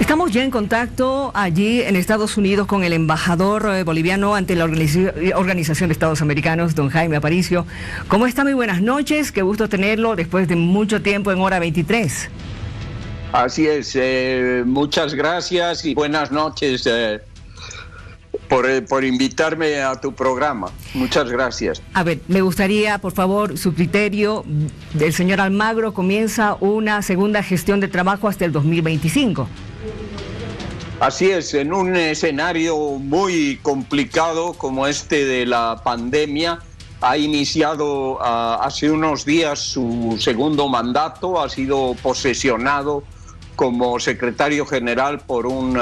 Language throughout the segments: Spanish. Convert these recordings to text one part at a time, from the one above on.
Estamos ya en contacto allí en Estados Unidos con el embajador boliviano ante la Organización de Estados Americanos, don Jaime Aparicio. ¿Cómo está? Muy buenas noches, qué gusto tenerlo después de mucho tiempo en Hora 23. Así es, muchas gracias y buenas noches por invitarme a tu programa. Muchas gracias. A ver, me gustaría, por favor, su criterio del señor Almagro. Comienza una segunda gestión de trabajo hasta el 2025. Así es, en un escenario muy complicado como este de la pandemia, ha iniciado hace unos días su segundo mandato, ha sido posesionado como secretario general por un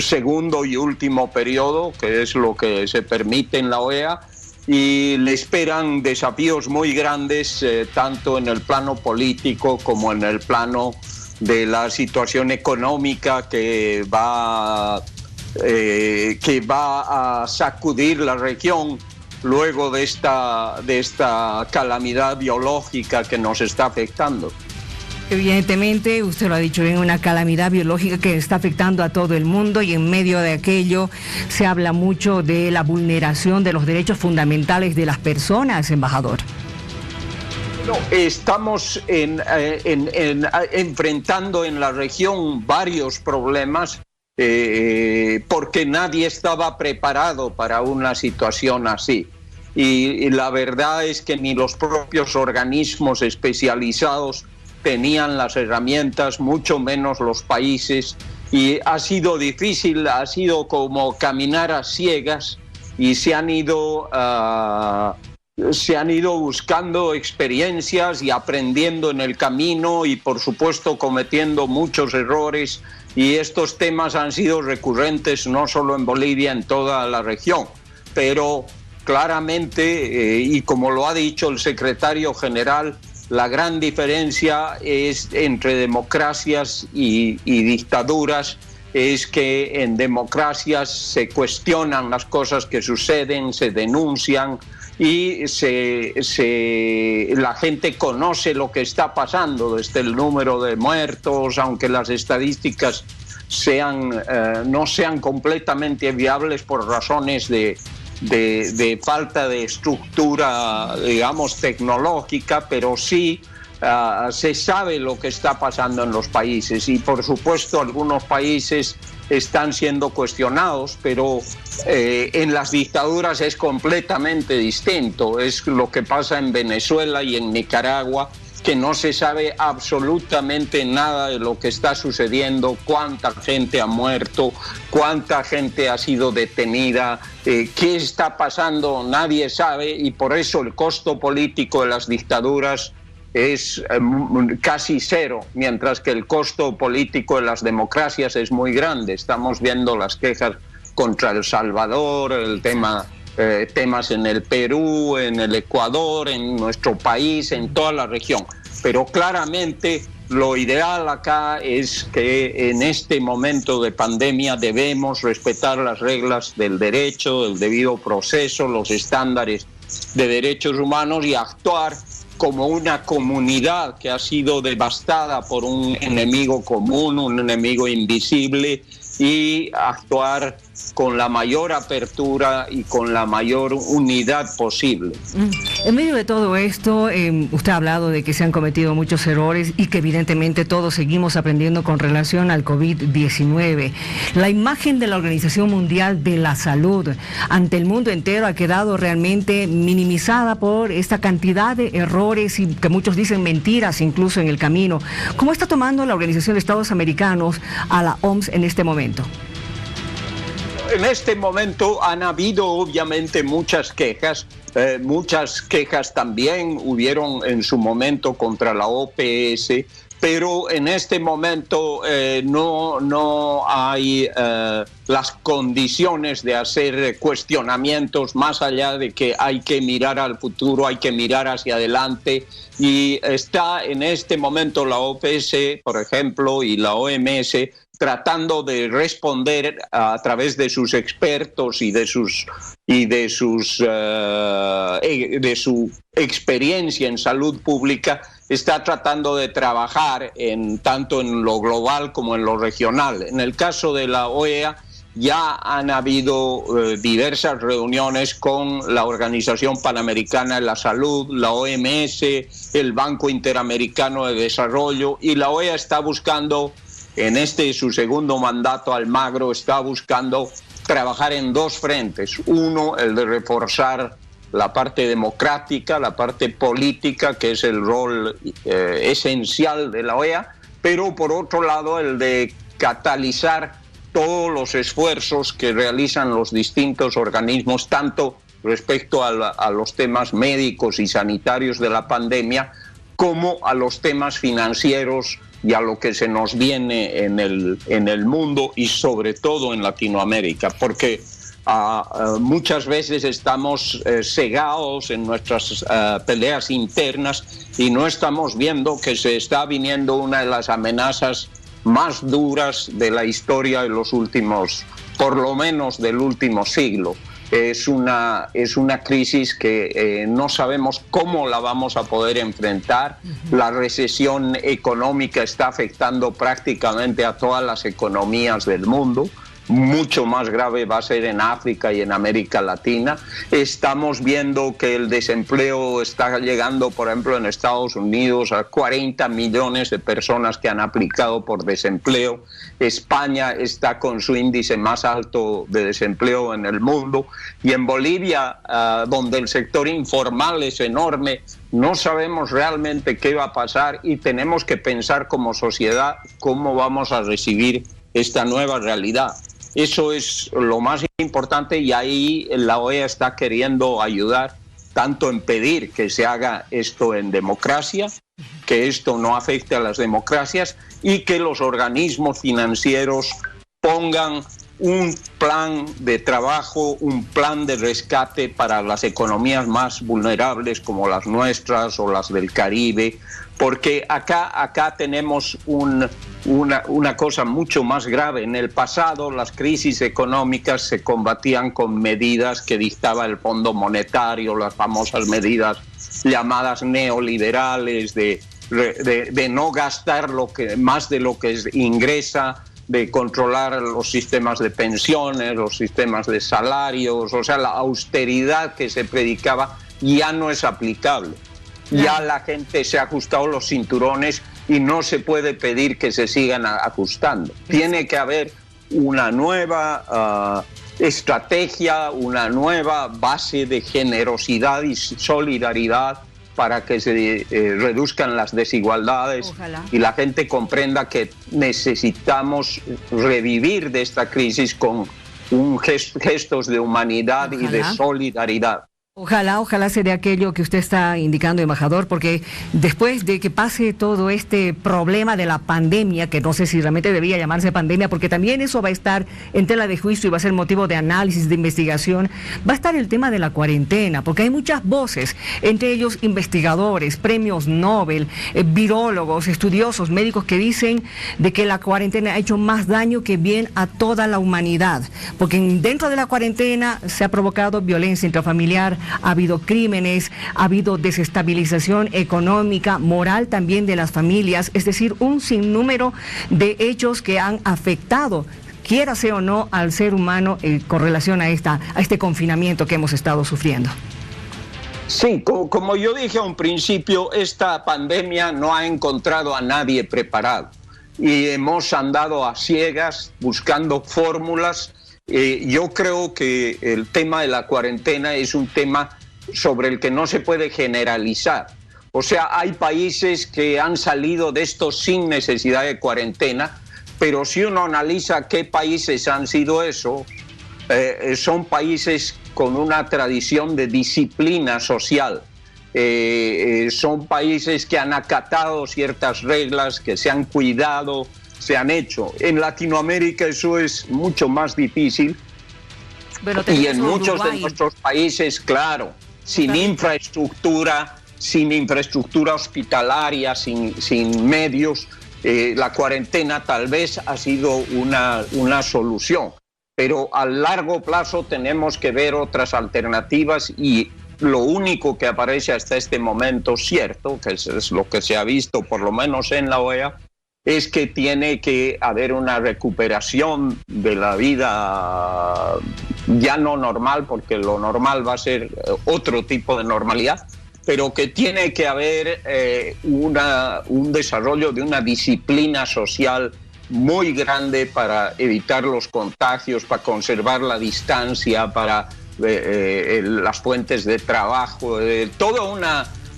segundo y último periodo, que es lo que se permite en la OEA, y le esperan desafíos muy grandes, tanto en el plano político como en el plano de la situación económica que va a sacudir la región luego de esta calamidad biológica que nos está afectando. Evidentemente, usted lo ha dicho bien, una calamidad biológica que está afectando a todo el mundo, y en medio de aquello se habla mucho de la vulneración de los derechos fundamentales de las personas, embajador. No, estamos enfrentando en la región varios problemas porque nadie estaba preparado para una situación así. Y la verdad es que ni los propios organismos especializados tenían las herramientas, mucho menos los países, y ha sido difícil, ha sido como caminar a ciegas, y se han ido buscando experiencias y aprendiendo en el camino, y por supuesto cometiendo muchos errores, y estos temas han sido recurrentes no solo en Bolivia, en toda la región, pero claramente, y como lo ha dicho el secretario general, la gran diferencia es entre democracias y dictaduras, es que en democracias se cuestionan las cosas que suceden, se denuncian, y la gente conoce lo que está pasando, desde el número de muertos, aunque las estadísticas no sean completamente viables por razones de falta de estructura, digamos, tecnológica, pero sí se sabe lo que está pasando en los países, y por supuesto algunos países están siendo cuestionados, pero en las dictaduras es completamente distinto. Es lo que pasa en Venezuela y en Nicaragua, que no se sabe absolutamente nada de lo que está sucediendo, cuánta gente ha muerto, cuánta gente ha sido detenida, qué está pasando, nadie sabe, y por eso el costo político de las dictaduras es casi cero, mientras que el costo político de las democracias es muy grande. Estamos viendo las quejas contra El Salvador, temas en el Perú, en el Ecuador, en nuestro país, en toda la región. Pero claramente lo ideal acá es que en este momento de pandemia debemos respetar las reglas del derecho, del debido proceso, los estándares de derechos humanos, y actuar como una comunidad que ha sido devastada por un enemigo común, un enemigo invisible, y actuar con la mayor apertura y con la mayor unidad posible. En medio de todo esto, usted ha hablado de que se han cometido muchos errores y que evidentemente todos seguimos aprendiendo con relación al COVID-19. La imagen de la Organización Mundial de la Salud ante el mundo entero ha quedado realmente minimizada por esta cantidad de errores, y que muchos dicen mentiras incluso en el camino. ¿Cómo está tomando la Organización de Estados Americanos a la OMS en este momento? En este momento han habido obviamente muchas quejas también hubieron en su momento contra la OPS, pero en este momento no hay las condiciones de hacer cuestionamientos más allá de que hay que mirar al futuro, hay que mirar hacia adelante, y está en este momento la OPS, por ejemplo, y la OMS tratando de responder a través de sus expertos y de su experiencia en salud pública, está tratando de trabajar tanto en lo global como en lo regional. En el caso de la OEA, ya han habido diversas reuniones con la Organización Panamericana de la Salud, la OMS, el Banco Interamericano de Desarrollo, y la OEA está buscando, en su segundo mandato, Almagro está buscando trabajar en dos frentes. Uno, el de reforzar la parte democrática, la parte política, que es el rol esencial de la OEA, pero por otro lado el de catalizar todos los esfuerzos que realizan los distintos organismos, tanto respecto a los temas médicos y sanitarios de la pandemia, como a los temas financieros y a lo que se nos viene en el mundo y sobre todo en Latinoamérica, porque muchas veces estamos cegados en nuestras peleas internas y no estamos viendo que se está viniendo una de las amenazas más duras de la historia de los últimos, por lo menos del último siglo. Es una crisis que no sabemos cómo la vamos a poder enfrentar. La recesión económica está afectando prácticamente a todas las economías del mundo. Mucho más grave va a ser en África y en América Latina. Estamos viendo que el desempleo está llegando, por ejemplo, en Estados Unidos a 40 millones de personas que han aplicado por desempleo. España está con su índice más alto de desempleo en el mundo. Y en Bolivia, donde el sector informal es enorme, no sabemos realmente qué va a pasar y tenemos que pensar como sociedad cómo vamos a recibir esta nueva realidad. Eso es lo más importante y ahí la OEA está queriendo ayudar tanto en pedir que se haga esto en democracia, que esto no afecte a las democracias y que los organismos financieros pongan un plan de trabajo, un plan de rescate para las economías más vulnerables como las nuestras o las del Caribe, porque acá tenemos una cosa mucho más grave. En el pasado las crisis económicas se combatían con medidas que dictaba el Fondo Monetario, las famosas medidas llamadas neoliberales de no gastar más de lo que ingresa, de controlar los sistemas de pensiones, los sistemas de salarios. O sea, la austeridad que se predicaba ya no es aplicable. Ya la gente se ha ajustado los cinturones y no se puede pedir que se sigan ajustando. Tiene que haber una nueva estrategia, una nueva base de generosidad y solidaridad para que se reduzcan las desigualdades. Ojalá. Y la gente comprenda que necesitamos revivir de esta crisis con gestos de humanidad. Ojalá. Y de solidaridad. Ojalá sea de aquello que usted está indicando, embajador, porque después de que pase todo este problema de la pandemia, que no sé si realmente debería llamarse pandemia, porque también eso va a estar en tela de juicio y va a ser motivo de análisis, de investigación, va a estar el tema de la cuarentena, porque hay muchas voces, entre ellos investigadores, premios Nobel, virólogos, estudiosos, médicos que dicen de que la cuarentena ha hecho más daño que bien a toda la humanidad, porque dentro de la cuarentena se ha provocado violencia intrafamiliar, ha habido crímenes, ha habido desestabilización económica, moral también de las familias, es decir, un sinnúmero de hechos que han afectado, quiera sea o no, al ser humano con relación a este confinamiento que hemos estado sufriendo. Sí, como yo dije a un principio, esta pandemia no ha encontrado a nadie preparado y hemos andado a ciegas buscando fórmulas. Yo creo que el tema de la cuarentena es un tema sobre el que no se puede generalizar. O sea, hay países que han salido de esto sin necesidad de cuarentena, pero si uno analiza qué países han sido esos, son países con una tradición de disciplina social. Son países que han acatado ciertas reglas, que se han cuidado, se han hecho. En Latinoamérica eso es mucho más difícil. Y en muchos de nuestros países, claro, sin infraestructura hospitalaria, sin medios, la cuarentena tal vez ha sido una solución. Pero a largo plazo tenemos que ver otras alternativas y lo único que aparece hasta este momento cierto, que es lo que se ha visto por lo menos en la OEA, es que tiene que haber una recuperación de la vida ya no normal, porque lo normal va a ser otro tipo de normalidad, pero que tiene que haber un desarrollo de una disciplina social muy grande para evitar los contagios, para conservar la distancia, para las fuentes de trabajo, toda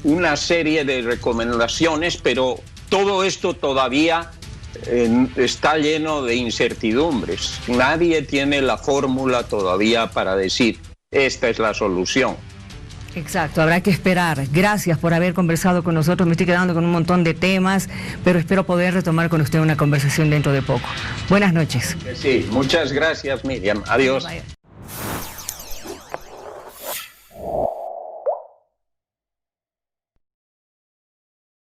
una serie de recomendaciones, pero todo esto todavía está lleno de incertidumbres. Nadie tiene la fórmula todavía para decir, esta es la solución. Exacto, habrá que esperar. Gracias por haber conversado con nosotros. Me estoy quedando con un montón de temas, pero espero poder retomar con usted una conversación dentro de poco. Buenas noches. Sí, muchas gracias, Miriam. Adiós.